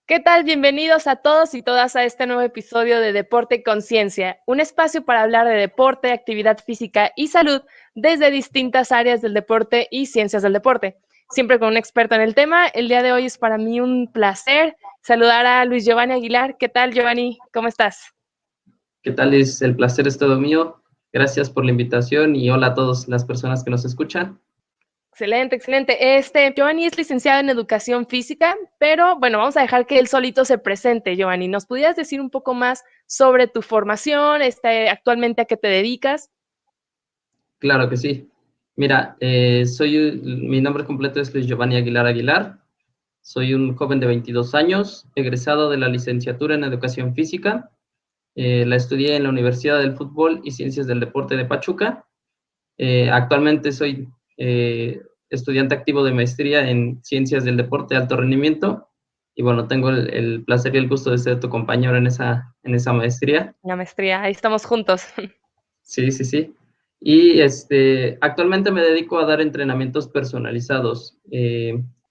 ¿Qué tal? Bienvenidos a todos y todas a este nuevo episodio de Deporte y Conciencia, un espacio para hablar de deporte, actividad física y salud desde distintas áreas del deporte y ciencias del deporte. Siempre con un experto en el tema. El día de hoy es para mí un placer saludar a Luis Giovanni Aguilar. ¿Qué tal, Giovanni? ¿Cómo estás? ¿Qué tal? El placer es todo mío. Gracias por la invitación y hola a todas las personas que nos escuchan. Excelente, excelente. Giovanni es licenciado en Educación Física, pero bueno, vamos a dejar que él solito se presente. Giovanni, ¿nos pudieras decir un poco más sobre tu formación, actualmente a qué te dedicas? Claro que sí. Mira, mi nombre completo es Luis Giovanni Aguilar Aguilar. Soy un joven de 22 años, egresado de la licenciatura en Educación Física. La estudié en la Universidad del Fútbol y Ciencias del Deporte de Pachuca. Actualmente soy estudiante activo de maestría en Ciencias del Deporte de Alto Rendimiento. Y bueno, tengo el placer y el gusto de ser tu compañero en esa maestría. La maestría, ahí estamos juntos. Sí, sí, sí. Y actualmente me dedico a dar entrenamientos personalizados,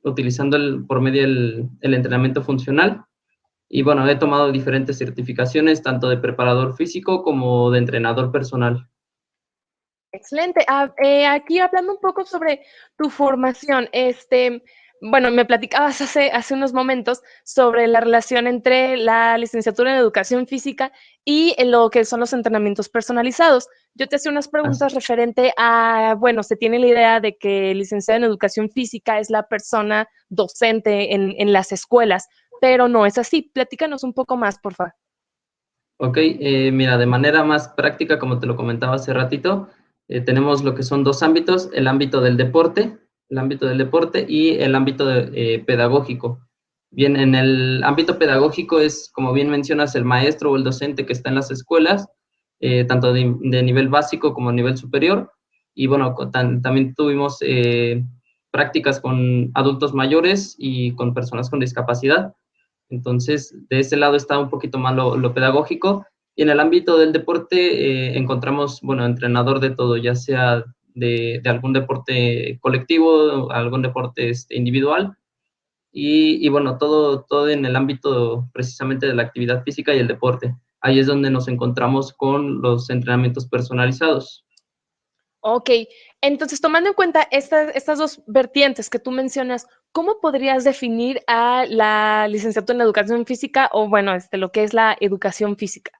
utilizando por medio el entrenamiento funcional. Y bueno, he tomado diferentes certificaciones, tanto de preparador físico como de entrenador personal. Excelente. Aquí hablando un poco sobre tu formación, bueno, me platicabas hace unos momentos sobre la relación entre la licenciatura en Educación Física y lo que son los entrenamientos personalizados. Yo te hacía unas Así, preguntas referente a, bueno, se tiene la idea de que el licenciado en Educación Física es la persona docente en las escuelas, pero no es así. Platícanos un poco más, por favor. ok, mira, de manera más práctica, como te lo comentaba hace ratito, tenemos lo que son dos ámbitos, el ámbito del deporte y el ámbito pedagógico. Bien, en el ámbito pedagógico es, como bien mencionas, el maestro o el docente que está en las escuelas, tanto de nivel básico como nivel superior. Y bueno, también tuvimos prácticas con adultos mayores y con personas con discapacidad. Entonces, de ese lado está un poquito más lo pedagógico. Y en el ámbito del deporte encontramos, bueno, entrenador de todo, ya sea de algún deporte colectivo, algún deporte individual. Y bueno, todo en el ámbito precisamente de la actividad física y el deporte. Ahí es donde nos encontramos con los entrenamientos personalizados. Ok, entonces tomando en cuenta estas dos vertientes que tú mencionas, ¿cómo podrías definir a la licenciatura en educación física o bueno, lo que es la educación física?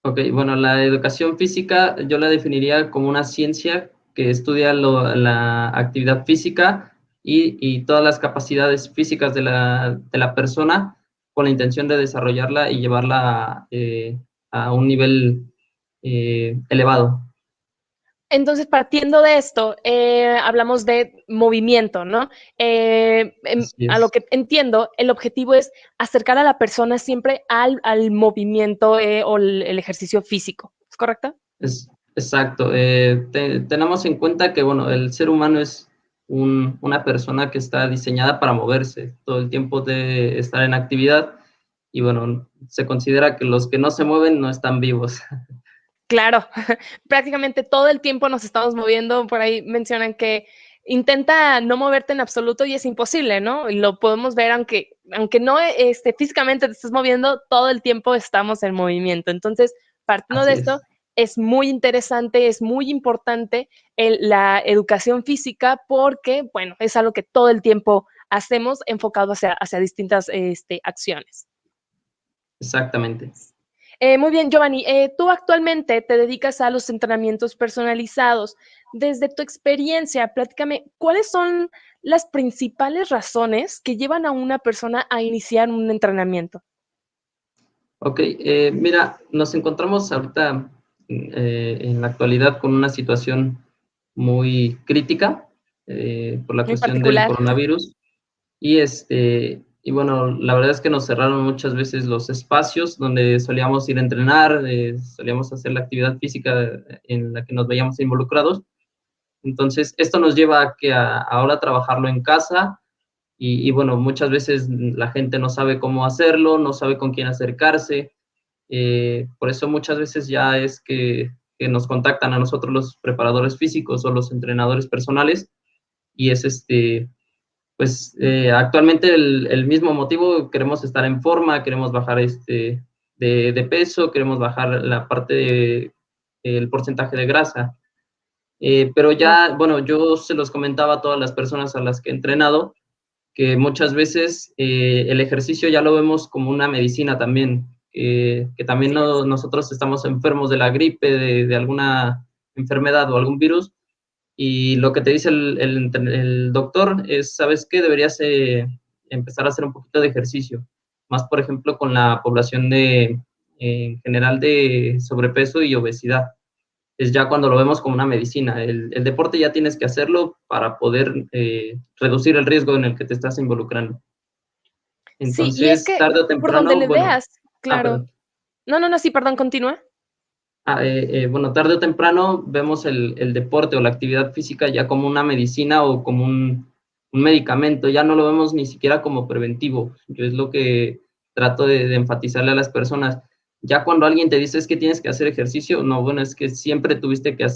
Ok, bueno, la educación física yo la definiría como una ciencia que estudia la actividad física y todas las capacidades físicas de la persona con la intención de desarrollarla y llevarla a un nivel elevado. Entonces, partiendo de esto, hablamos de movimiento, ¿no? Así A lo es. que entiendo, el objetivo es acercar a la persona siempre al movimiento o el ejercicio físico, ¿es correcto? Exacto. Tenemos en cuenta que, bueno, el ser humano es una persona que está diseñada para moverse, todo el tiempo de estar en actividad y, bueno, se considera que los que no se mueven no están vivos. Claro, prácticamente todo el tiempo nos estamos moviendo. Por ahí mencionan que intenta no moverte en absoluto y es imposible, ¿no? Y lo podemos ver aunque no físicamente te estés moviendo, todo el tiempo estamos en movimiento. Entonces, partiendo de Así esto, es. es muy interesante, es muy importante la educación física porque, bueno, es algo que todo el tiempo hacemos enfocado hacia distintas acciones. Exactamente. Muy bien, Giovanni, tú actualmente te dedicas a los entrenamientos personalizados. Desde tu experiencia, platícame, ¿cuáles son las principales razones que llevan a una persona a iniciar un entrenamiento? Ok, mira, nos encontramos ahorita en la actualidad con una situación muy crítica por la Muy cuestión del particular. coronavirus. Y bueno, la verdad es que nos cerraron muchas veces los espacios donde solíamos ir a entrenar, solíamos hacer la actividad física en la que nos veíamos involucrados. Entonces, esto nos lleva a que ahora trabajarlo en casa bueno, muchas veces la gente no sabe cómo hacerlo, no sabe con quién acercarse. Por eso muchas veces ya es que nos contactan a nosotros los preparadores físicos o los entrenadores personales y es pues actualmente el mismo motivo, queremos estar en forma, queremos bajar de peso, queremos bajar la parte el porcentaje de grasa. Pero No. ya, bueno, yo se los comentaba a todas las personas a las que he entrenado, que muchas veces el ejercicio ya lo vemos como una medicina también, que también Así es. nosotros estamos enfermos de la gripe, de alguna enfermedad o algún virus, y lo que te dice el doctor es, ¿sabes qué? Deberías empezar a hacer un poquito de ejercicio, más por ejemplo con la población en general de sobrepeso y obesidad. Es ya cuando lo vemos como una medicina. El deporte ya tienes que hacerlo para poder reducir el riesgo en el que te estás involucrando. Sí, y es Entonces, que tarde o por donde temprano, le bueno, veas, claro. perdón. No, no, no, sí, perdón, continúa. Bueno, tarde o temprano vemos el deporte o la actividad física ya como una medicina o como un medicamento, ya no lo vemos ni siquiera como preventivo. Yo es lo que trato de enfatizarle a las personas. Ya cuando alguien te dice es que tienes que hacer ejercicio, no, bueno, es que siempre tuviste que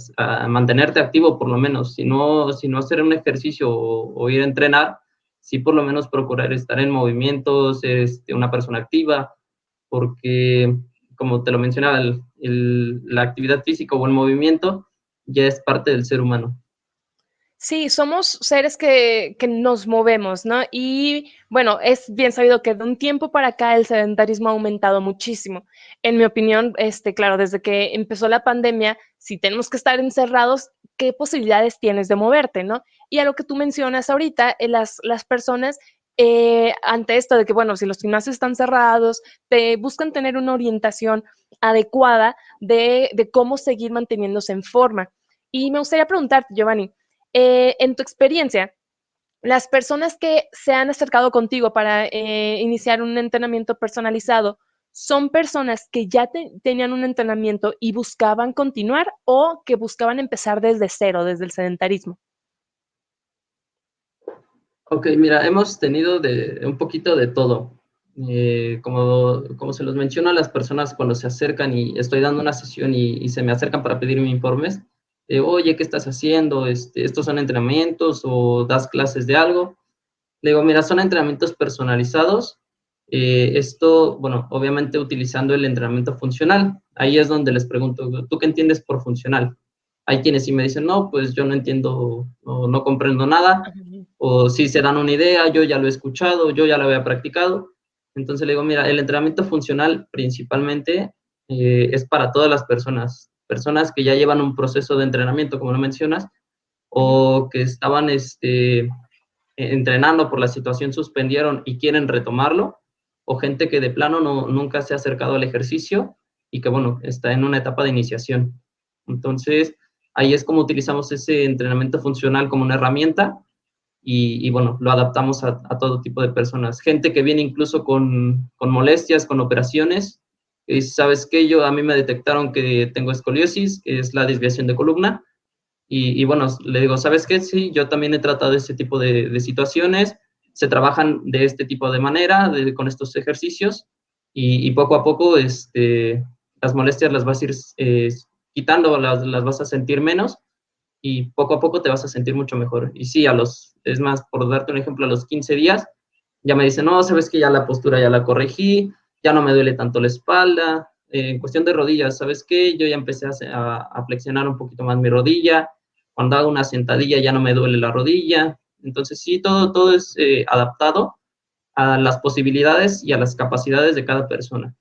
mantenerte activo por lo menos, si no hacer un ejercicio o ir a entrenar, sí por lo menos procurar estar en movimiento, ser una persona activa, porque como te lo mencionaba, la actividad física o el movimiento ya es parte del ser humano. Sí, somos seres que nos movemos, ¿no? Y bueno, es bien sabido que de un tiempo para acá el sedentarismo ha aumentado muchísimo. En mi opinión, claro, desde que empezó la pandemia, si tenemos que estar encerrados, ¿qué posibilidades tienes de moverte, no? Y a lo que tú mencionas ahorita, las personas ante esto de que, bueno, si los gimnasios están cerrados, te buscan tener una orientación adecuada de cómo seguir manteniéndose en forma. Y me gustaría preguntarte, Giovanni, en tu experiencia, las personas que se han acercado contigo para iniciar un entrenamiento personalizado, ¿son personas que ya tenían un entrenamiento y buscaban continuar o que buscaban empezar desde cero, desde el sedentarismo? Ok, mira, hemos tenido un poquito de todo. Como se los menciono a las personas cuando se acercan y estoy dando una sesión y se me acercan para pedirme informes, oye, ¿qué estás haciendo? ¿Estos son entrenamientos o das clases de algo? Le digo, mira, son entrenamientos personalizados. Esto, bueno, obviamente utilizando el entrenamiento funcional. Ahí es donde les pregunto, ¿tú qué entiendes por funcional? Hay quienes sí me dicen, no, pues yo no entiendo, no comprendo nada, Ujú. o sí se dan una idea, yo ya lo he escuchado, yo ya lo había practicado. Entonces le digo, mira, el entrenamiento funcional principalmente es para todas las personas que ya llevan un proceso de entrenamiento, como lo mencionas, Ujú. o que estaban entrenando por la situación suspendieron y quieren retomarlo, o gente que de plano nunca se ha acercado al ejercicio y que, bueno, está en una etapa de iniciación. Entonces, ahí es como utilizamos ese entrenamiento funcional como una herramienta bueno, lo adaptamos a todo tipo de personas. Gente que viene incluso con molestias, con operaciones, y dice, ¿sabes qué? A mí me detectaron que tengo escoliosis, que es la desviación de columna, bueno, le digo, ¿sabes qué? Sí, yo también he tratado este tipo de situaciones, se trabajan de este tipo de manera, con estos ejercicios, poco a poco las molestias las vas a ir quitando, las vas a sentir menos, y poco a poco te vas a sentir mucho mejor. Y sí, es más, por darte un ejemplo, a los 15 días, ya me dicen, no, sabes que ya la postura ya la corregí, ya no me duele tanto la espalda, en cuestión de rodillas, ¿sabes qué? Yo ya empecé a flexionar un poquito más mi rodilla, cuando hago una sentadilla ya no me duele la rodilla. Entonces sí, todo es adaptado a las posibilidades y a las capacidades de cada persona.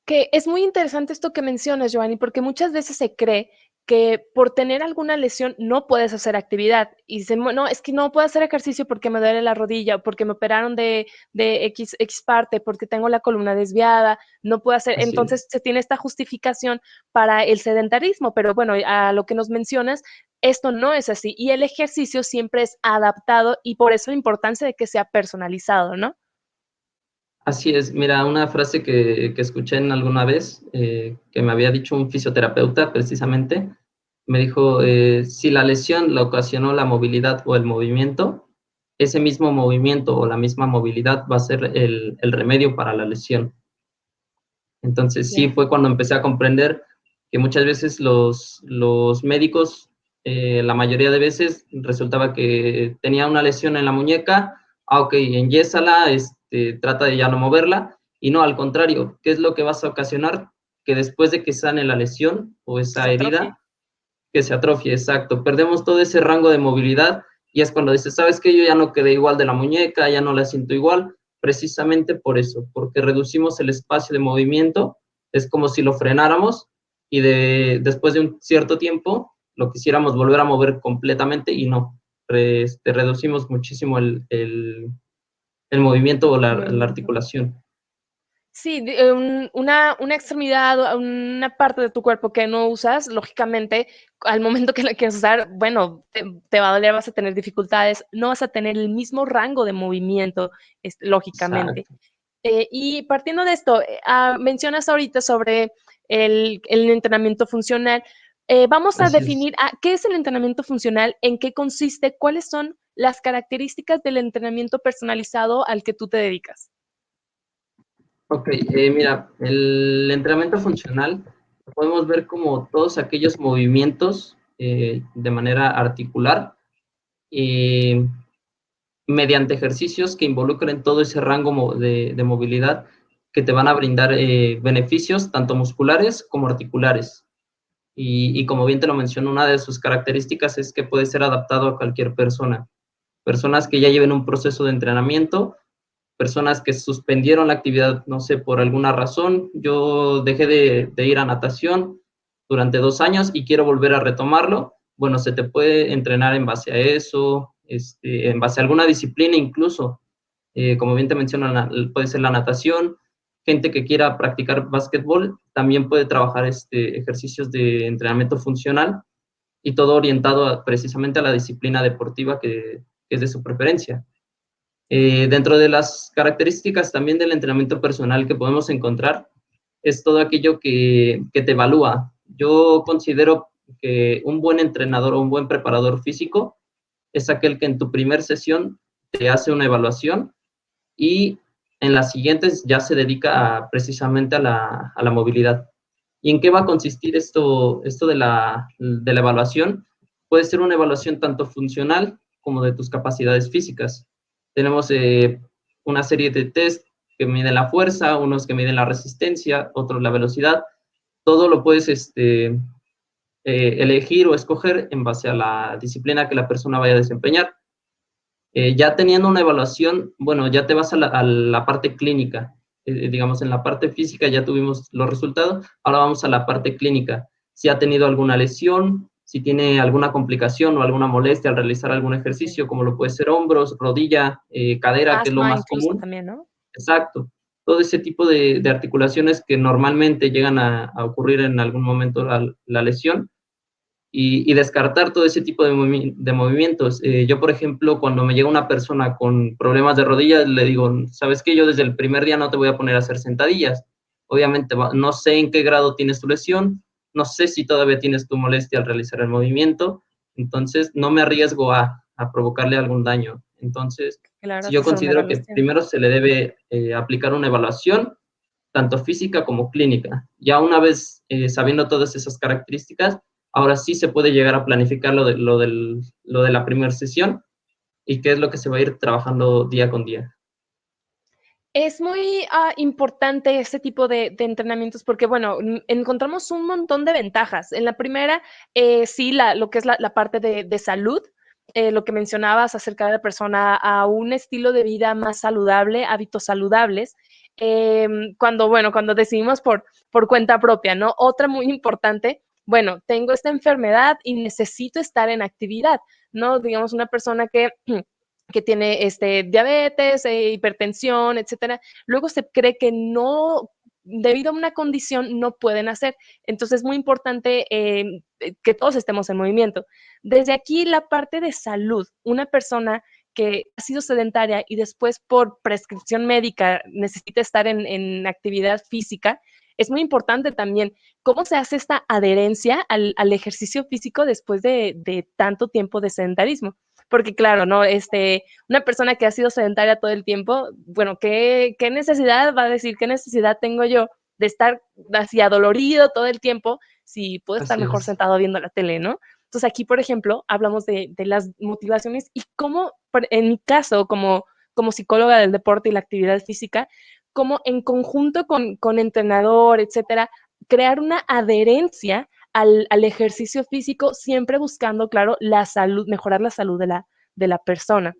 Que es muy interesante esto que mencionas, Giovanni, porque muchas veces se cree que por tener alguna lesión no puedes hacer actividad. Y dicen, no, es que no puedo hacer ejercicio porque me duele la rodilla, porque me operaron de X parte, porque tengo la columna desviada, no puedo hacer. Así es. Entonces se tiene esta justificación para el sedentarismo, pero bueno, a lo que nos mencionas, esto no es así. Y el ejercicio siempre es adaptado y por eso la importancia de que sea personalizado, ¿no? Así es, mira, una frase que escuché en alguna vez, que me había dicho un fisioterapeuta precisamente, me dijo, si la lesión la ocasionó la movilidad o el movimiento, ese mismo movimiento o la misma movilidad va a ser el remedio para la lesión. Entonces sí Ya. fue cuando empecé a comprender que muchas veces los médicos La mayoría de veces resultaba que tenía una lesión en la muñeca, ok, enyésala, trata de ya no moverla, y no, al contrario, ¿qué es lo que vas a ocasionar? Que después de que sane la lesión o Que esa se atrofie. herida, que se atrofie, exacto, perdemos todo ese rango de movilidad, y es cuando dices, ¿sabes qué? Yo ya no quedé igual de la muñeca, ya no la siento igual, precisamente por eso, porque reducimos el espacio de movimiento, es como si lo frenáramos, y después de un cierto tiempo lo quisiéramos volver a mover completamente y no, reducimos muchísimo el movimiento o la Movimiento. articulación. Sí, una extremidad o una parte de tu cuerpo que no usas, lógicamente, al momento que la quieres usar, bueno, te va a doler, vas a tener dificultades, no vas a tener el mismo rango de movimiento, lógicamente. Exacto. Y partiendo de esto, mencionas ahorita sobre el entrenamiento funcional. Vamos a Así es. definir qué es el entrenamiento funcional, en qué consiste, cuáles son las características del entrenamiento personalizado al que tú te dedicas. Ok, mira, el entrenamiento funcional lo podemos ver como todos aquellos movimientos de manera articular y mediante ejercicios que involucren todo ese rango de movilidad que te van a brindar beneficios tanto musculares como articulares. Y como bien te lo menciono, una de sus características es que puede ser adaptado a cualquier persona. Personas que ya lleven un proceso de entrenamiento, personas que suspendieron la actividad, no sé, por alguna razón. Yo dejé de ir a natación durante 2 años y quiero volver a retomarlo. Bueno, se te puede entrenar en base a eso, en base a alguna disciplina incluso. Como bien te menciono, puede ser la natación. Gente que quiera practicar básquetbol también puede trabajar ejercicios de entrenamiento funcional y todo orientado precisamente a la disciplina deportiva que es de su preferencia. Dentro de las características también del entrenamiento personal que podemos encontrar es todo aquello que te evalúa. Yo considero que un buen entrenador o un buen preparador físico es aquel que en tu primer sesión te hace una evaluación y en las siguientes ya se dedica precisamente a la movilidad. ¿Y en qué va a consistir esto de la evaluación? Puede ser una evaluación tanto funcional como de tus capacidades físicas. Tenemos una serie de test que miden la fuerza, unos que miden la resistencia, otros la velocidad. Todo lo puedes elegir o escoger en base a la disciplina que la persona vaya a desempeñar. Ya teniendo una evaluación, bueno, ya te vas a la parte clínica. Digamos, en la parte física ya tuvimos los resultados, ahora vamos a la parte clínica. Si ha tenido alguna lesión, si tiene alguna complicación o alguna molestia al realizar algún Sí. ejercicio, como lo puede ser hombros, rodilla, cadera, que es lo Asma más incluso común. también, ¿no? Exacto. Todo ese tipo de articulaciones que normalmente llegan a ocurrir en algún momento la lesión, y descartar todo ese tipo de movimientos. Yo, por ejemplo, cuando me llega una persona con problemas de rodillas, le digo, ¿sabes qué? Yo desde el primer día no te voy a poner a hacer sentadillas. Obviamente, no sé en qué grado tienes tu lesión, no sé si todavía tienes tu molestia al realizar el movimiento, entonces no me arriesgo a provocarle algún daño. Entonces, Claro, si hasta yo hacer una considero que evaluación. primero se le debe aplicar una evaluación, tanto física como clínica. Ya una vez sabiendo todas esas características, ahora sí se puede llegar a planificar lo de la primera sesión y qué es lo que se va a ir trabajando día con día. Es muy importante este tipo de entrenamientos porque, bueno, encontramos un montón de ventajas. En la primera, sí, lo que es la parte de salud, lo que mencionabas acerca de la persona a un estilo de vida más saludable, hábitos saludables. Cuando decidimos por cuenta propia, ¿no? Otra muy importante, bueno, tengo esta enfermedad y necesito estar en actividad, ¿no? Digamos, una persona que tiene diabetes, hipertensión, etcétera. Luego se cree que no, debido a una condición, no pueden hacer. Entonces es muy importante que todos estemos en movimiento. Desde aquí, la parte de salud, una persona que ha sido sedentaria y después por prescripción médica necesita estar en actividad física, es muy importante también cómo se hace esta adherencia al ejercicio físico después de tanto tiempo de sedentarismo. Porque claro, ¿no? Una persona que ha sido sedentaria todo el tiempo, bueno, ¿qué necesidad va a decir? ¿Qué necesidad tengo yo de estar así adolorido todo el tiempo si puedo estar Así mejor es. sentado viendo la tele, ¿no? Entonces aquí, por ejemplo, hablamos de las motivaciones y cómo, en mi caso, como psicóloga del deporte y la actividad física, cómo en conjunto con entrenador, etcétera, crear una adherencia al ejercicio físico, siempre buscando, claro, la salud, mejorar la salud de la persona.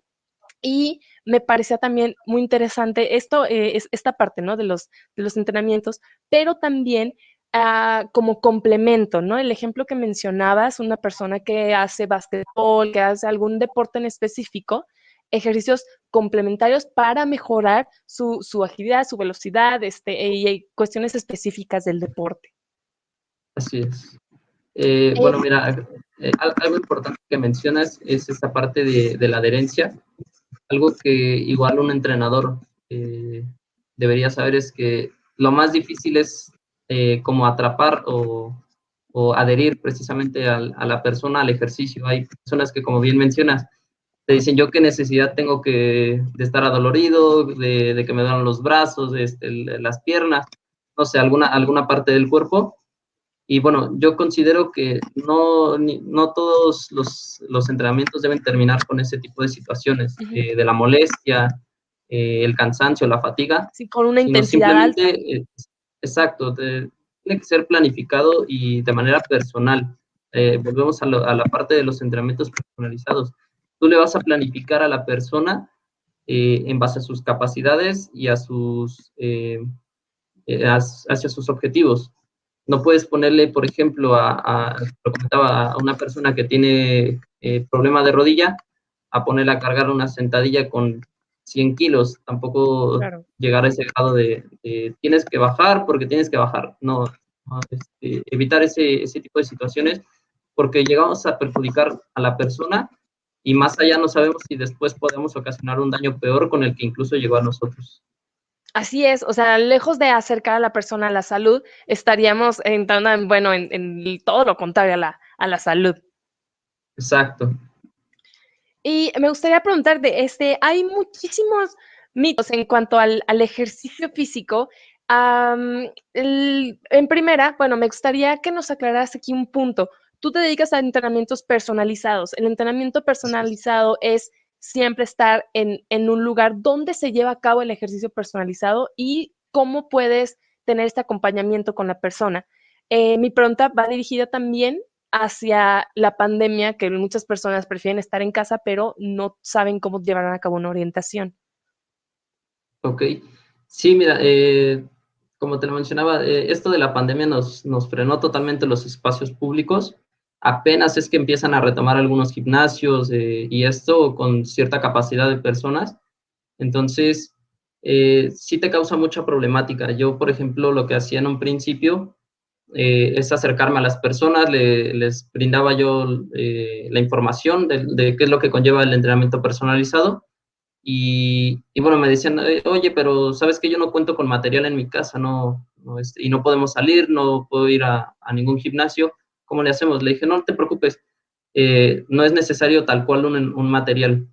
Y me parecía también muy interesante esto, es esta parte, ¿no? De los entrenamientos, pero también como complemento, ¿no? El ejemplo que mencionabas, una persona que hace básquetbol, que hace algún deporte en específico, ejercicios complementarios para mejorar su agilidad, su velocidad, y cuestiones específicas del deporte. Así es. Eh, Bueno, mira, algo importante que mencionas es esta parte de la adherencia. Algo que igual un entrenador debería saber es que lo más difícil es como atrapar o adherir precisamente a la persona al ejercicio. Hay personas que, como bien mencionas, te dicen yo qué necesidad tengo de estar adolorido, de que me duelen los brazos, las piernas, no sé, alguna parte del cuerpo. Y bueno, yo considero que no todos los entrenamientos deben terminar con ese tipo de situaciones, Ujú. de la molestia, el cansancio, la fatiga, Sí, con una sino intensidad alta. simplemente, exacto, tiene que ser planificado y de manera personal. Volvemos a la parte de los entrenamientos personalizados. Tú le vas a planificar a la persona en base a sus capacidades y hacia sus objetivos. No puedes ponerle, por ejemplo, lo comentaba, a una persona que tiene problema de rodilla, a ponerle a cargar una sentadilla con 100 kilos, tampoco Claro. llegar a ese grado de tienes que bajar porque tienes que bajar. No, evitar ese tipo de situaciones porque llegamos a perjudicar a la persona y más allá no sabemos si después podemos ocasionar un daño peor con el que incluso llegó a nosotros. Así es, o sea, lejos de acercar a la persona a la salud, estaríamos entrando en, bueno, en todo lo contrario a la salud. Exacto. Y me gustaría preguntarte, hay muchísimos mitos en cuanto al ejercicio físico. En primera, bueno, me gustaría que nos aclararas aquí un punto. Tú te dedicas a entrenamientos personalizados. El entrenamiento personalizado es siempre estar en un lugar donde se lleva a cabo el ejercicio personalizado y cómo puedes tener este acompañamiento con la persona. Mi pregunta va dirigida también hacia la pandemia, que muchas personas prefieren estar en casa, pero no saben cómo llevar a cabo una orientación. Ok. Sí, mira, como te lo mencionaba, esto de la pandemia nos frenó totalmente los espacios públicos. Apenas es que empiezan a retomar algunos gimnasios y esto con cierta capacidad de personas. Entonces, sí te causa mucha problemática. Yo, por ejemplo, lo que hacía en un principio es acercarme a las personas, les brindaba yo la información de qué es lo que conlleva el entrenamiento personalizado y bueno, me decían, oye, pero sabes que yo no cuento con material en mi casa, y no podemos salir, no puedo ir a ningún gimnasio, ¿cómo le hacemos? Le dije, no te preocupes, no es necesario tal cual un material,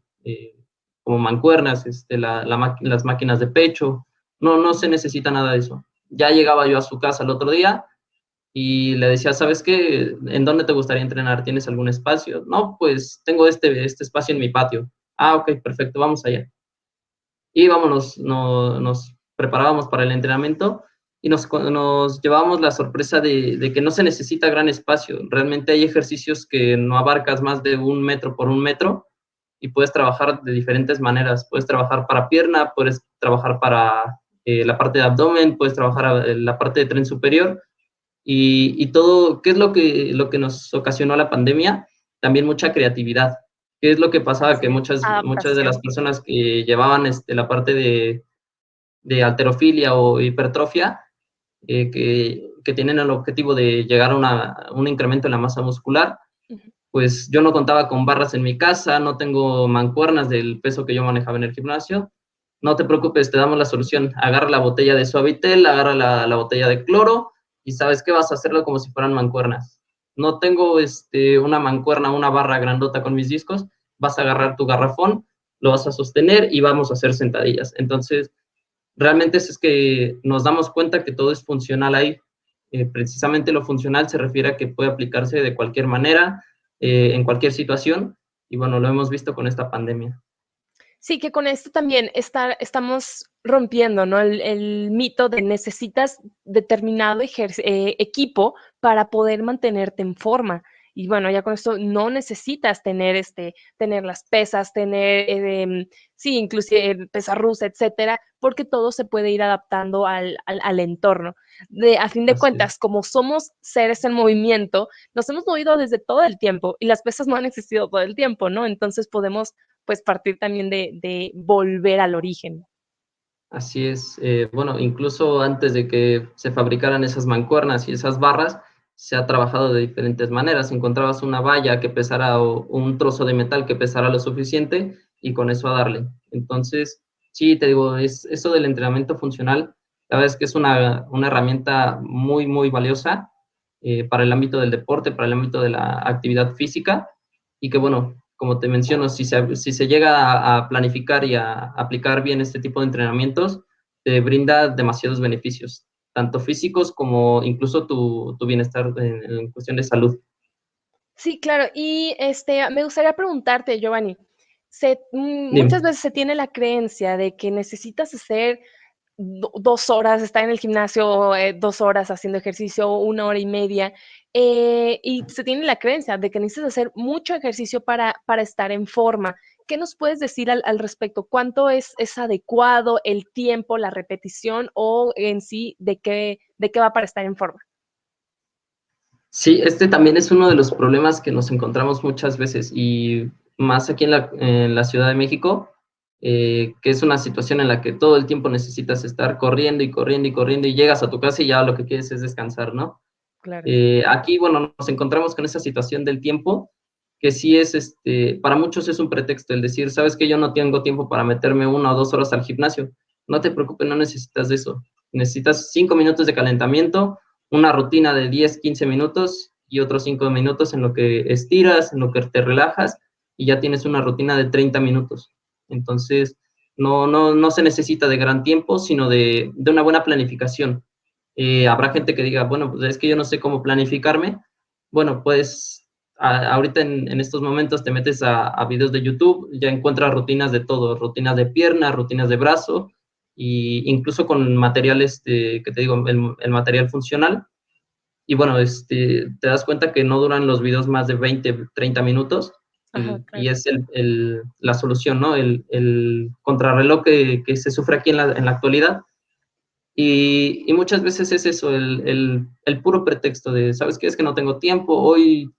como mancuernas, las máquinas de pecho, no se necesita nada de eso. Ya llegaba yo a su casa el otro día y le decía, ¿sabes qué? ¿En dónde te gustaría entrenar? ¿Tienes algún espacio? No, pues tengo este espacio en mi patio. Ah, ok, perfecto, vamos allá. Íbamos, nos preparábamos para el entrenamiento y nos llevábamos la sorpresa de que no se necesita gran espacio. Realmente hay ejercicios que no abarcas más de 1 metro por 1 metro y puedes trabajar de diferentes maneras. Puedes trabajar para pierna, puedes trabajar para la parte de abdomen, puedes trabajar la parte de tren superior y todo. ¿Qué es lo que nos ocasionó la pandemia? También mucha creatividad. ¿Qué es lo que pasaba? Así Que es, muchas de las adaptación. personas que llevaban la parte de halterofilia o hipertrofia, que tienen el objetivo de llegar a un incremento en la masa muscular, Ujú. pues yo no contaba con barras en mi casa, no tengo mancuernas del peso que yo manejaba en el gimnasio. No te preocupes, te damos la solución. Agarra la botella de Suavitel, agarra la botella de cloro y sabes qué, vas a hacerlo como si fueran mancuernas. No tengo una mancuerna, una barra grandota con mis discos, vas a agarrar tu garrafón, lo vas a sostener y vamos a hacer sentadillas. Entonces, realmente es que nos damos cuenta que todo es funcional ahí. Precisamente lo funcional se refiere a que puede aplicarse de cualquier manera, en cualquier situación, y bueno, lo hemos visto con esta pandemia. Sí, que con esto también estamos rompiendo, ¿no? El mito de necesitas determinado equipo para poder mantenerte en forma. Y bueno, ya con esto no necesitas tener las pesas, sí, inclusive pesa rusa, etcétera, porque todo se puede ir adaptando al entorno. A fin de Así es. cuentas, como somos seres en movimiento, nos hemos movido desde todo el tiempo y las pesas no han existido todo el tiempo, ¿no? Entonces podemos pues partir también de volver al origen. Así es. Bueno, incluso antes de que se fabricaran esas mancuernas y esas barras, se ha trabajado de diferentes maneras. Encontrabas una valla que pesara o un trozo de metal que pesara lo suficiente y con eso a darle. Entonces, sí, te digo, eso del entrenamiento funcional, la verdad es que es una herramienta muy, muy valiosa para el ámbito del deporte, para el ámbito de la actividad física y que, bueno, como te menciono, si se llega a planificar y a aplicar bien este tipo de entrenamientos, te brinda demasiados beneficios, tanto físicos como incluso tu bienestar en cuestión de salud. Sí, claro. Y me gustaría preguntarte, Giovanni, muchas Dime. veces se tiene la creencia de que necesitas hacer 2 horas, estar en el gimnasio 2 horas haciendo ejercicio, 1 hora y media, y se tiene la creencia de que necesitas hacer mucho ejercicio para estar en forma. ¿Qué nos puedes decir al respecto? ¿Cuánto es adecuado el tiempo, la repetición o en sí de qué va para estar en forma? Sí, este también es uno de los problemas que nos encontramos muchas veces y más aquí en la Ciudad de México, que es una situación en la que todo el tiempo necesitas estar corriendo y corriendo y corriendo y llegas a tu casa y ya lo que quieres es descansar, ¿no? Claro. Aquí, bueno, nos encontramos con esa situación del tiempo, que sí es, para muchos es un pretexto el decir, sabes que yo no tengo tiempo para meterme 1 o 2 horas al gimnasio. No te preocupes, no necesitas de eso. Necesitas 5 minutos de calentamiento, una rutina de 10, 15 minutos y otros 5 minutos en lo que estiras, en lo que te relajas y ya tienes una rutina de 30 minutos. Entonces, no se necesita de gran tiempo, sino de una buena planificación. Habrá gente que diga, bueno, pues es que yo no sé cómo planificarme. Bueno, pues ahorita en estos momentos te metes a videos de YouTube, ya encuentras rutinas de todo, rutinas de pierna, rutinas de brazo, y incluso con materiales, que te digo, el material funcional. Y bueno, te das cuenta que no duran los videos más de 20, 30 minutos, Ajá, y claro. es la solución, ¿no? El contrarreloj que se sufre aquí en la actualidad y muchas veces es eso, el puro pretexto de, ¿sabes qué? Es que no tengo tiempo, hoy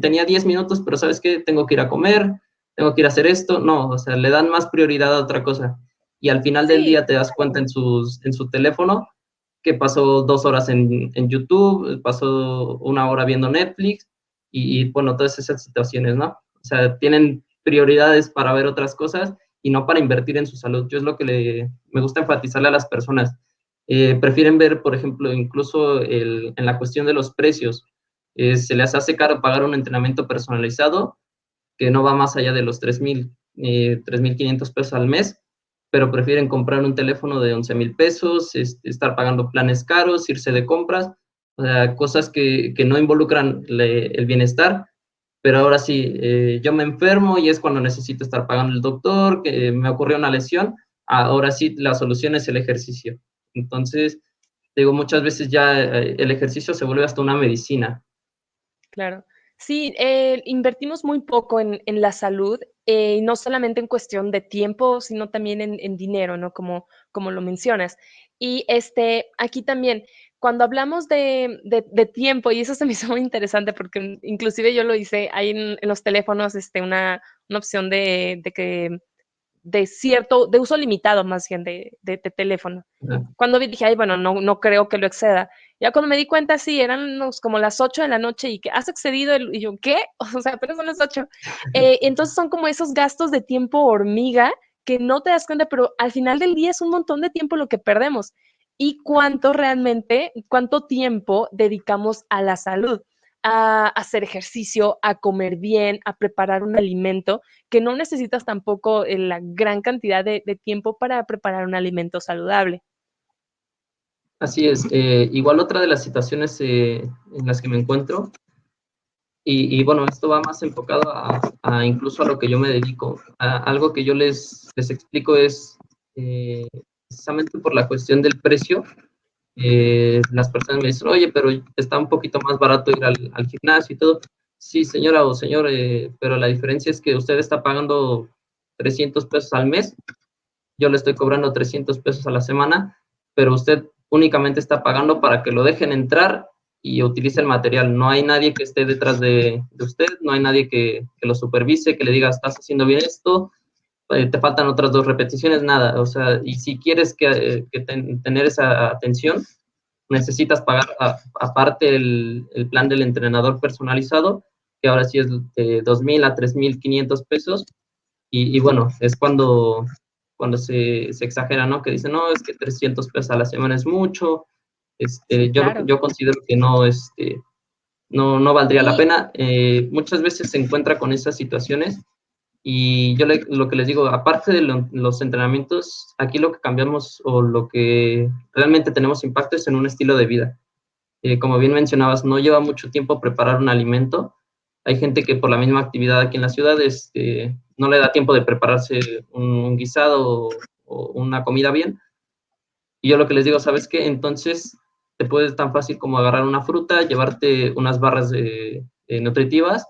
tenía 10 minutos, pero ¿sabes qué? Tengo que ir a comer, tengo que ir a hacer esto. No, o sea, le dan más prioridad a otra cosa. Y al final del Sí, día te das cuenta en su teléfono que pasó 2 horas en YouTube, pasó 1 hora viendo Netflix bueno, todas esas situaciones, ¿no? O sea, tienen prioridades para ver otras cosas y no para invertir en su salud. Yo es lo que me gusta enfatizarle a las personas. Prefieren ver, por ejemplo, incluso en la cuestión de los precios, se les hace caro pagar un entrenamiento personalizado que no va más allá de los 3,000 pesos al mes, pero prefieren comprar un teléfono de 11,000 pesos, estar pagando planes caros, irse de compras, o sea, cosas que no involucran el bienestar, pero ahora sí, yo me enfermo y es cuando necesito estar pagando el doctor, que me ocurrió una lesión, ahora sí la solución es el ejercicio. Entonces, digo, muchas veces ya el ejercicio se vuelve hasta una medicina. claro. Sí, invertimos muy poco en la salud, y no solamente en cuestión de tiempo, sino también en dinero, ¿no? Como lo mencionas. Y aquí también, cuando hablamos de tiempo, y eso se me hizo muy interesante porque inclusive yo lo hice, hay en los teléfonos una opción de uso limitado más bien de teléfono. ¿No? Cuando vi, dije, ay, bueno, no creo que lo exceda. Ya cuando me di cuenta, sí, eran como las 8 de la noche y que has excedido, y yo, ¿qué? O sea, apenas son las 8. Entonces son como esos gastos de tiempo hormiga que no te das cuenta, pero al final del día es un montón de tiempo lo que perdemos. ¿Y cuánto tiempo dedicamos a la salud? A hacer ejercicio, a comer bien, a preparar un alimento, que no necesitas tampoco la gran cantidad de tiempo para preparar un alimento saludable. Así es. Igual otra de las situaciones en las que me encuentro Y bueno, esto va más enfocado incluso a lo que yo me dedico. Algo que yo les explico es, precisamente por la cuestión del precio, las personas me dicen, oye, pero está un poquito más barato ir al gimnasio y todo. Sí, señora o señor, pero la diferencia es que usted está pagando 300 pesos al mes, yo le estoy cobrando 300 pesos a la semana, pero usted únicamente está pagando para que lo dejen entrar y utilice el material. No hay nadie que esté detrás de usted, no hay nadie que lo supervise, que le diga, estás haciendo bien esto, te faltan otras 2 repeticiones, nada. O sea, y si quieres tener esa atención, necesitas pagar aparte el plan del entrenador personalizado, que ahora sí es de 2,000 a 3,500 pesos. Y bueno, es cuando se exagera, ¿no? Que dicen, no, es que 300 pesos a la semana es mucho. Sí, claro. Yo considero que no, no valdría la Y, pena. Muchas veces se encuentra con esas situaciones y yo lo que les digo, aparte de los entrenamientos, aquí lo que cambiamos o lo que realmente tenemos impacto es en un estilo de vida. Como bien mencionabas, no lleva mucho tiempo preparar un alimento. Hay gente que por la misma actividad aquí en la ciudad no le da tiempo de prepararse un guisado o una comida bien. Y yo lo que les digo, ¿sabes qué? Entonces te puedes tan fácil como agarrar una fruta, llevarte unas barras nutritivas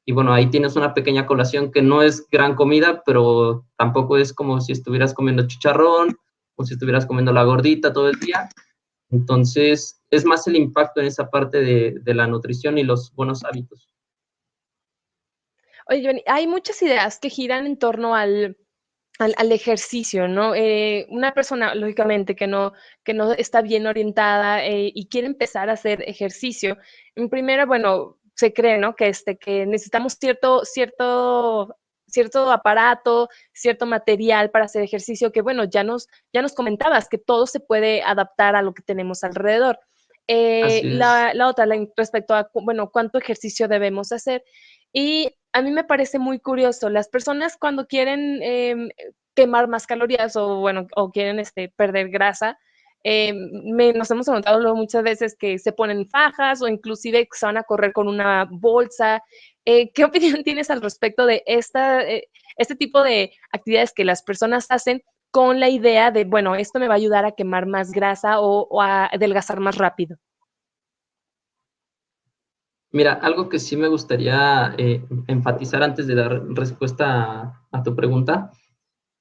y bueno, ahí tienes una pequeña colación que no es gran comida, pero tampoco es como si estuvieras comiendo chicharrón o si estuvieras comiendo la gordita todo el día. Entonces, es más el impacto en esa parte de la nutrición y los buenos hábitos. oye, Giovanni, hay muchas ideas que giran en torno al ejercicio, ¿no? Una persona, lógicamente, que no está bien orientada y quiere empezar a hacer ejercicio, en primera, bueno, se cree, ¿no? Que necesitamos cierto aparato, cierto material para hacer ejercicio, que bueno, ya nos comentabas que todo se puede adaptar a lo que tenemos alrededor. Así es. La otra, respecto a, bueno, cuánto ejercicio debemos hacer. Y a mí me parece muy curioso, las personas cuando quieren quemar más calorías o, bueno, o quieren perder grasa, nos hemos notado luego muchas veces que se ponen fajas o inclusive que se van a correr con una bolsa. ¿Qué opinión tienes al respecto de este tipo de actividades que las personas hacen con la idea de, bueno, esto me va a ayudar a quemar más grasa o a adelgazar más rápido? Mira, algo que sí me gustaría enfatizar antes de dar respuesta a tu pregunta.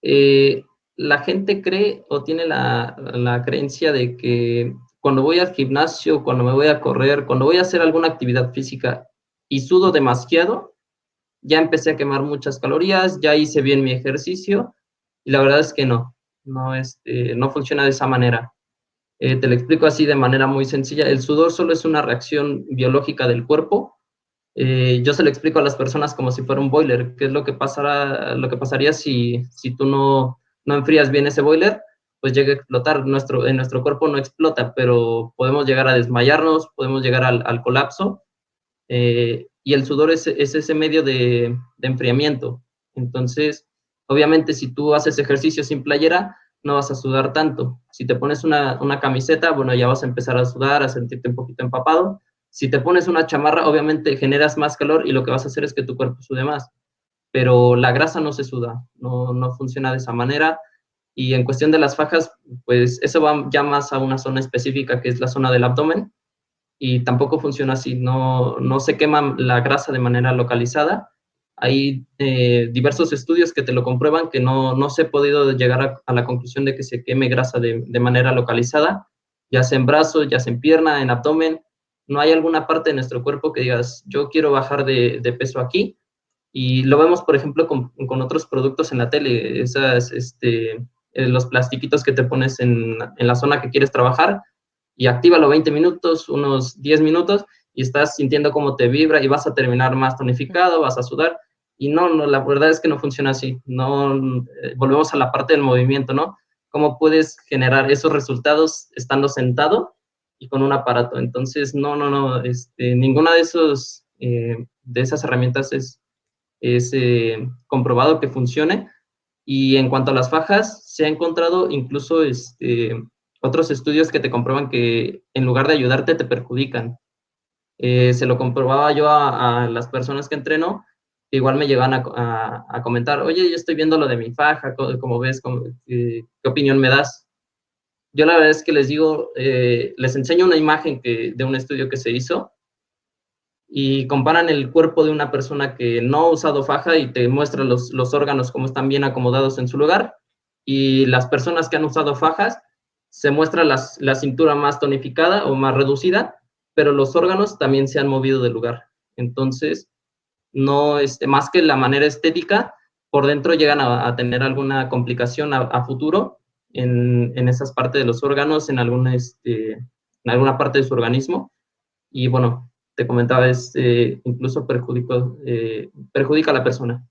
eh, la gente cree o tiene la creencia de que cuando voy al gimnasio, cuando me voy a correr, cuando voy a hacer alguna actividad física y sudo demasiado, ya empecé a quemar muchas calorías, ya hice bien mi ejercicio, y la verdad es que no, no funciona de esa manera. Te lo explico así de manera muy sencilla. El sudor solo es una reacción biológica del cuerpo. Yo se lo explico a las personas como si fuera un boiler, qué es lo que pasaría si tú no enfrías bien ese boiler, pues llega a explotar. En nuestro cuerpo no explota, pero podemos llegar a desmayarnos, podemos llegar al colapso, y el sudor es ese medio de enfriamiento. Entonces, obviamente, si tú haces ejercicio sin playera, no vas a sudar tanto. Si te pones una camiseta, bueno, ya vas a empezar a sudar, a sentirte un poquito empapado. Si te pones una chamarra, obviamente generas más calor y lo que vas a hacer es que tu cuerpo sude más. Pero la grasa no se suda, no funciona de esa manera. Y en cuestión de las fajas, pues eso va ya más a una zona específica que es la zona del abdomen, y tampoco funciona así, no se quema la grasa de manera localizada. Hay diversos estudios que te lo comprueban, que no se ha podido llegar a la conclusión de que se queme grasa de manera localizada, ya sea en brazos, ya sea en pierna, en abdomen. No hay alguna parte de nuestro cuerpo que digas, yo quiero bajar de peso aquí, y lo vemos, por ejemplo, con otros productos en la tele, los plastiquitos que te pones en la zona que quieres trabajar, y actívalo 20 minutos, unos 10 minutos, y estás sintiendo cómo te vibra y vas a terminar más tonificado, vas a sudar. Y no, la verdad es que no funciona así. No, volvemos a la parte del movimiento, ¿no? ¿Cómo puedes generar esos resultados estando sentado y con un aparato? Entonces, no, ninguna de esas herramientas es comprobado que funcione. Y en cuanto a las fajas, se ha encontrado incluso otros estudios que te comprueban que en lugar de ayudarte, te perjudican. Se lo comprobaba yo a las personas que entreno, que igual me llegan a comentar, oye, yo estoy viendo lo de mi faja, ¿cómo ves? ¿Qué opinión me das? Yo la verdad es que les digo, les enseño una imagen de un estudio que se hizo y comparan el cuerpo de una persona que no ha usado faja y te muestra los órganos cómo están bien acomodados en su lugar, y las personas que han usado fajas se muestra la cintura más tonificada o más reducida, pero los órganos también se han movido del lugar. Entonces, no, más que la manera estética, por dentro llegan a tener alguna complicación a futuro en esas partes de los órganos, en alguna parte de su organismo. Y bueno, te comentaba, incluso perjudica a la persona.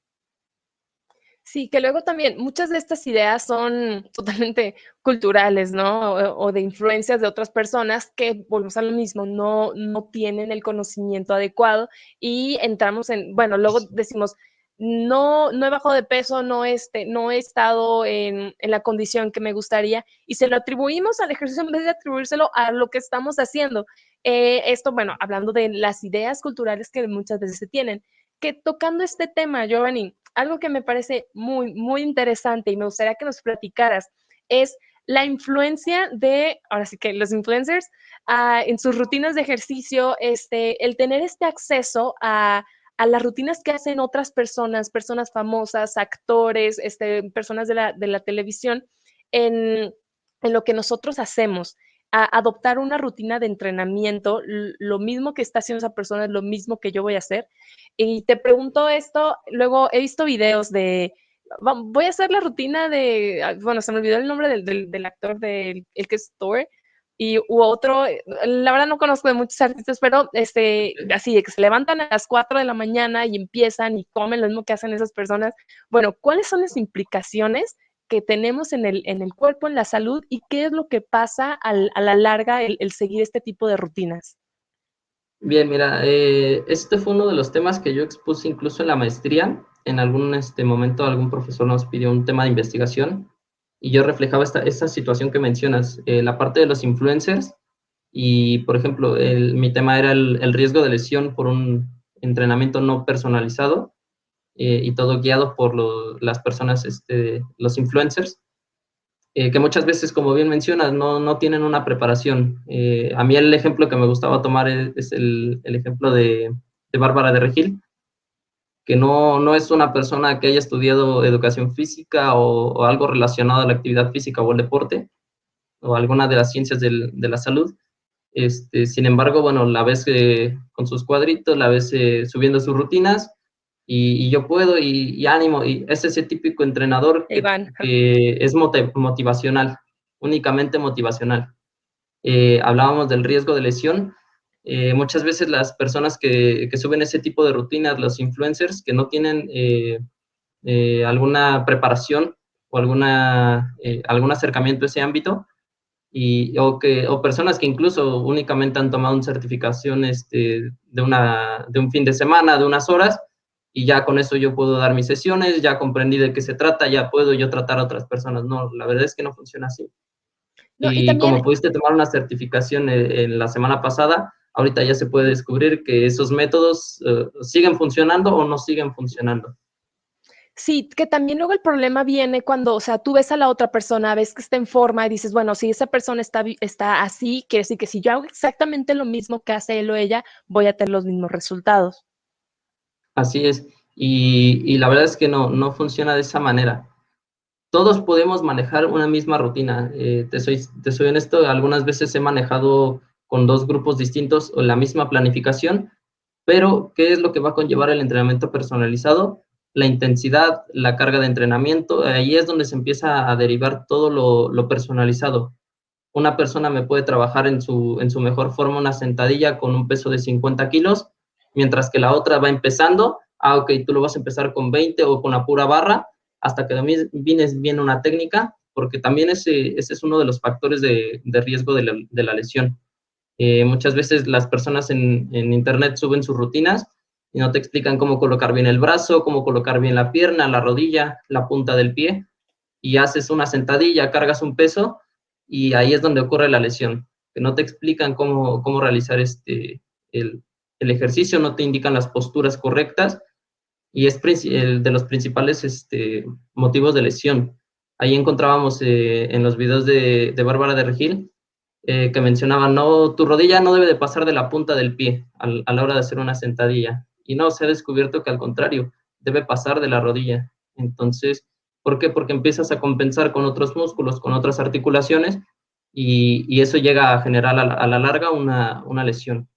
Sí, que luego también muchas de estas ideas son totalmente culturales, ¿no? O de influencias de otras personas que, volvemos a lo mismo, no tienen el conocimiento adecuado y entramos en, bueno, luego decimos, no he bajado de peso, no he estado en la condición que me gustaría y se lo atribuimos al ejercicio en vez de atribuírselo a lo que estamos haciendo. Esto, bueno, hablando de las ideas culturales que muchas veces se tienen, que tocando este tema, Giovanni, algo que me parece muy interesante y me gustaría que nos platicaras es la influencia de, ahora sí que los influencers, en sus rutinas de ejercicio, el tener este acceso a las rutinas que hacen otras personas famosas, actores, personas de la televisión, en, en lo que nosotros hacemos. A adoptar una rutina de entrenamiento, lo mismo que está haciendo esa persona es lo mismo que yo voy a hacer. Y te pregunto esto, luego he visto videos de, voy a hacer la rutina de, bueno, se me olvidó el nombre del actor, el que es Thor, y u otro, la verdad no conozco de muchos artistas, pero así, de que se levantan a las 4 de la mañana y empiezan y comen lo mismo que hacen esas personas. Bueno, ¿cuáles son las implicaciones que tenemos en el cuerpo, en la salud, y qué es lo que pasa a la larga el seguir este tipo de rutinas? Bien, mira, este fue uno de los temas que yo expuse incluso en la maestría. En algún momento algún profesor nos pidió un tema de investigación y yo reflejaba esta situación que mencionas, la parte de los influencers y, por ejemplo, mi tema era el riesgo de lesión por un entrenamiento no personalizado, y todo guiado por las personas, los influencers, que muchas veces, como bien mencionas, no tienen una preparación. A mí el ejemplo que me gustaba tomar es el ejemplo de Bárbara de Regil, que no es una persona que haya estudiado educación física o algo relacionado a la actividad física o el deporte, o alguna de las ciencias de la salud. Sin embargo, bueno, la ves con sus cuadritos, la ves subiendo sus rutinas, y yo puedo, y ánimo, y es ese típico entrenador Iván. que es motivacional, únicamente motivacional. Hablábamos del riesgo de lesión. Muchas veces las personas que suben ese tipo de rutinas, los influencers, que no tienen alguna preparación o algún acercamiento a ese ámbito, o personas que incluso únicamente han tomado una certificación de un fin de semana, de unas horas, y ya con eso yo puedo dar mis sesiones, ya comprendí de qué se trata, ya puedo yo tratar a otras personas. No, la verdad es que no funciona así. No, y Y también como pudiste tomar una certificación en la semana pasada, ahorita ya se puede descubrir que esos métodos siguen funcionando o no siguen funcionando. sí, que también luego el problema viene cuando, o sea, tú ves a la otra persona, ves que está en forma y dices, bueno, si esa persona está así, quiere decir que si yo hago exactamente lo mismo que hace él o ella, voy a tener los mismos resultados. Así es. Y la verdad es que no funciona de esa manera. Todos podemos manejar una misma rutina. Te soy honesto, algunas veces he manejado con dos grupos distintos o la misma planificación, pero ¿qué es lo que va a conllevar el entrenamiento personalizado? La intensidad, la carga de entrenamiento, ahí es donde se empieza a derivar todo lo personalizado. Una persona me puede trabajar en su mejor forma una sentadilla con un peso de 50 kilos, mientras que la otra va empezando. Ok, tú lo vas a empezar con 20 o con la pura barra, hasta que domines bien una técnica, porque también ese es uno de los factores de riesgo de la lesión. Muchas veces las personas en internet suben sus rutinas y no te explican cómo colocar bien el brazo, cómo colocar bien la pierna, la rodilla, la punta del pie, y haces una sentadilla, cargas un peso, y ahí es donde ocurre la lesión, que no te explican cómo realizar el, el ejercicio, no te indican las posturas correctas, y es el de los principales motivos de lesión. Ahí encontrábamos en los videos de Bárbara de Regil, que mencionaba, no, tu rodilla no debe de pasar de la punta del pie a la hora de hacer una sentadilla. Y no, se ha descubierto que al contrario, debe pasar de la rodilla. Entonces, ¿por qué? Porque empiezas a compensar con otros músculos, con otras articulaciones, y eso llega a generar a la larga una lesión.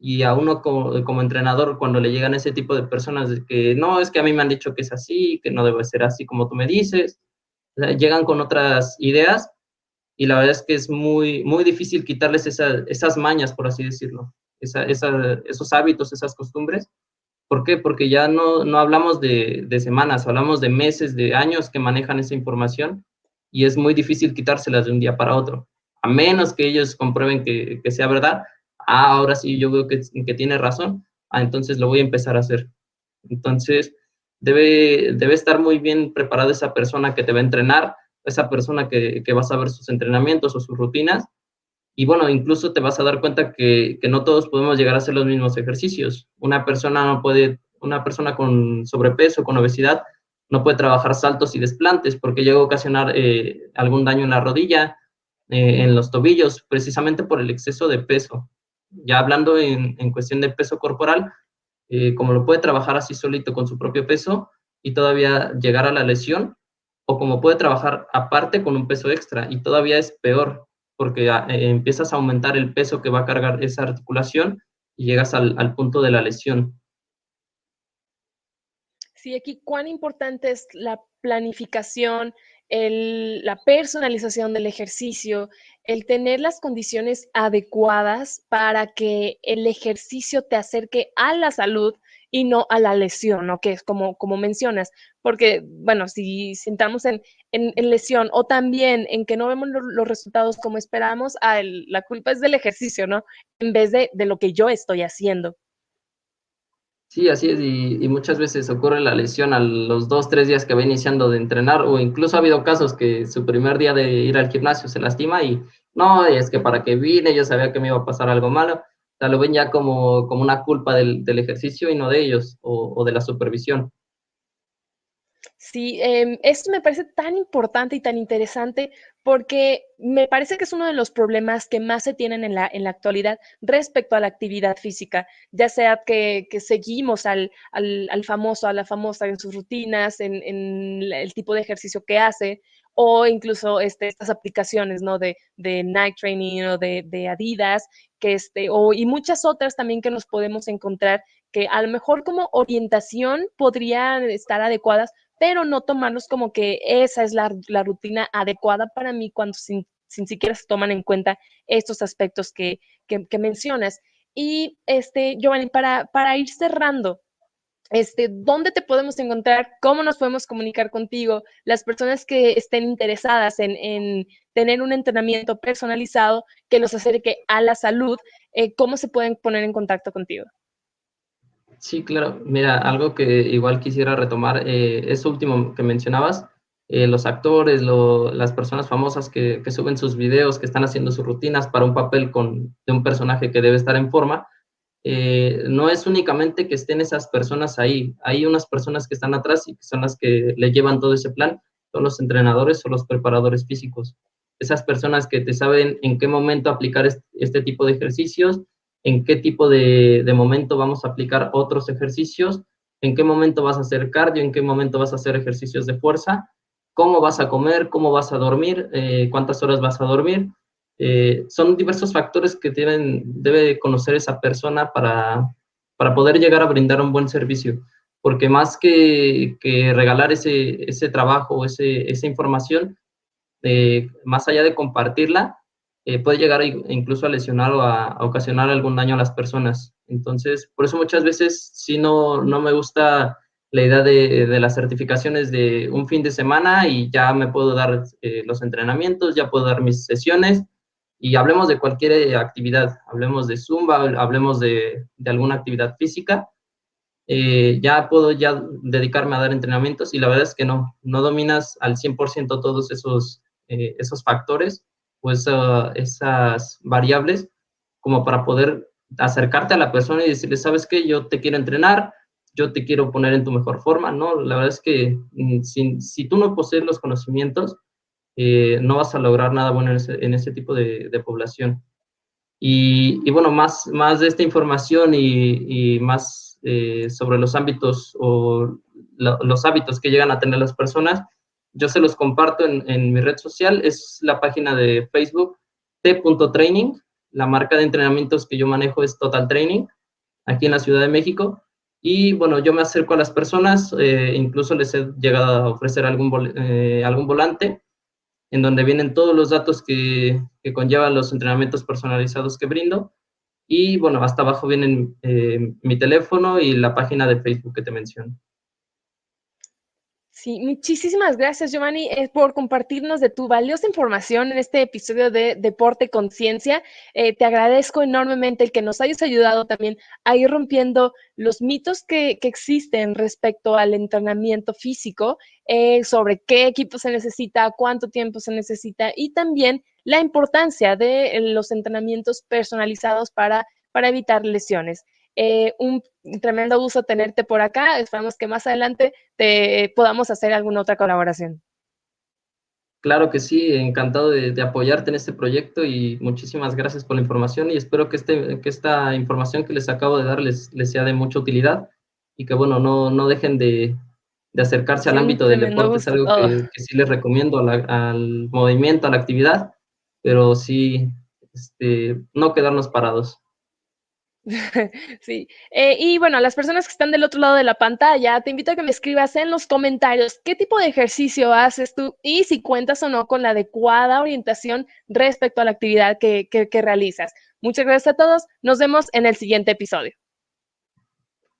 Y a uno como entrenador, cuando le llegan ese tipo de personas, de que no, es que a mí me han dicho que es así, que no debe ser así como tú me dices, o sea, llegan con otras ideas, y la verdad es que es muy, muy difícil quitarles esas mañas, por así decirlo, esos hábitos, esas costumbres. ¿Por qué? Porque ya no hablamos de semanas, hablamos de meses, de años que manejan esa información, y es muy difícil quitárselas de un día para otro, a menos que ellos comprueben que sea verdad. Ahora sí, yo veo que tiene razón, entonces lo voy a empezar a hacer. Entonces, debe estar muy bien preparada esa persona que te va a entrenar, esa persona que vas a ver sus entrenamientos o sus rutinas, y bueno, incluso te vas a dar cuenta que no todos podemos llegar a hacer los mismos ejercicios. Una persona con sobrepeso, con obesidad, no puede trabajar saltos y desplantes porque llega a ocasionar algún daño en la rodilla, en los tobillos, precisamente por el exceso de peso. Ya hablando en cuestión de peso corporal, como lo puede trabajar así solito con su propio peso y todavía llegar a la lesión, o como puede trabajar aparte con un peso extra y todavía es peor, porque empiezas a aumentar el peso que va a cargar esa articulación y llegas al punto de la lesión. Sí, aquí cuán importante es la planificación, la personalización del ejercicio, el tener las condiciones adecuadas para que el ejercicio te acerque a la salud y no a la lesión, ¿no? Que es como mencionas, porque, bueno, si entramos en lesión o también en que no vemos los resultados como esperamos, la culpa es del ejercicio, ¿no? En vez de lo que yo estoy haciendo. Sí, así es, y muchas veces ocurre la lesión a los 2, 3 días que va iniciando de entrenar, o incluso ha habido casos que su primer día de ir al gimnasio se lastima y no, es que para que vine yo sabía que me iba a pasar algo malo. O sea, lo ven ya como una culpa del ejercicio y no de ellos, o de la supervisión. Sí, esto me parece tan importante y tan interesante porque me parece que es uno de los problemas que más se tienen en la actualidad respecto a la actividad física, ya sea que seguimos al famoso, a la famosa en sus rutinas, en el tipo de ejercicio que hace, o incluso estas aplicaciones, ¿no? De Nike Training o de Adidas, y muchas otras también que nos podemos encontrar que a lo mejor como orientación podrían estar adecuadas, pero no tomarlos como que esa es la rutina adecuada para mí cuando sin siquiera se toman en cuenta estos aspectos que mencionas. Y Giovanni, para ir cerrando, ¿dónde te podemos encontrar? ¿Cómo nos podemos comunicar contigo? Las personas que estén interesadas en tener un entrenamiento personalizado que los acerque a la salud, ¿cómo se pueden poner en contacto contigo? Sí, claro. Mira, algo que igual quisiera retomar, eso último que mencionabas, los actores, las personas famosas que suben sus videos, que están haciendo sus rutinas para un papel de un personaje que debe estar en forma, no es únicamente que estén esas personas ahí, hay unas personas que están atrás y que son las que le llevan todo ese plan, son los entrenadores o los preparadores físicos. Esas personas que te saben en qué momento aplicar este tipo de ejercicios, en qué tipo de momento vamos a aplicar otros ejercicios, en qué momento vas a hacer cardio, en qué momento vas a hacer ejercicios de fuerza, cómo vas a comer, cómo vas a dormir, cuántas horas vas a dormir. Son diversos factores que debe conocer esa persona para poder llegar a brindar un buen servicio, porque más que regalar ese trabajo o esa información, más allá de compartirla, puede llegar incluso a lesionar o a ocasionar algún daño a las personas. Entonces, por eso muchas veces sí no me gusta la idea de las certificaciones de un fin de semana y ya me puedo dar los entrenamientos, ya puedo dar mis sesiones, y hablemos de cualquier actividad, hablemos de Zumba, hablemos de alguna actividad física, ya puedo ya dedicarme a dar entrenamientos, y la verdad es que no dominas al 100% todos esos factores o esas variables como para poder acercarte a la persona y decirle, ¿sabes qué? Yo te quiero entrenar, yo te quiero poner en tu mejor forma, ¿no? La verdad es que si tú no posees los conocimientos, no vas a lograr nada bueno en ese tipo de población. Y bueno, más de esta información y más sobre los ámbitos o los hábitos que llegan a tener las personas, yo se los comparto en mi red social, es la página de Facebook, t.training, la marca de entrenamientos que yo manejo es Total Training, aquí en la Ciudad de México, y bueno, yo me acerco a las personas, incluso les he llegado a ofrecer algún volante, en donde vienen todos los datos que conllevan los entrenamientos personalizados que brindo. Y bueno, hasta abajo vienen mi teléfono y la página de Facebook que te menciono. Sí, muchísimas gracias, Giovanni, por compartirnos de tu valiosa información en este episodio de Deporte Conciencia. Te agradezco enormemente el que nos hayas ayudado también a ir rompiendo los mitos que existen respecto al entrenamiento físico, sobre qué equipo se necesita, cuánto tiempo se necesita y también la importancia de los entrenamientos personalizados para evitar lesiones. Un tremendo gusto tenerte por acá. Esperamos que más adelante podamos hacer alguna otra colaboración. Claro que sí, encantado de apoyarte en este proyecto y muchísimas gracias por la información y espero que esta información que les acabo de dar les sea de mucha utilidad y que, bueno, no dejen de acercarse Sí, al un ámbito del tremendo deporte, es gusto. algo Oh. que sí les recomiendo al movimiento, a la actividad, pero sí, no quedarnos parados. Sí, y bueno, a las personas que están del otro lado de la pantalla, te invito a que me escribas en los comentarios qué tipo de ejercicio haces tú y si cuentas o no con la adecuada orientación respecto a la actividad que realizas. Muchas gracias a todos. Nos vemos en el siguiente episodio.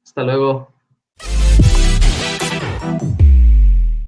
Hasta luego.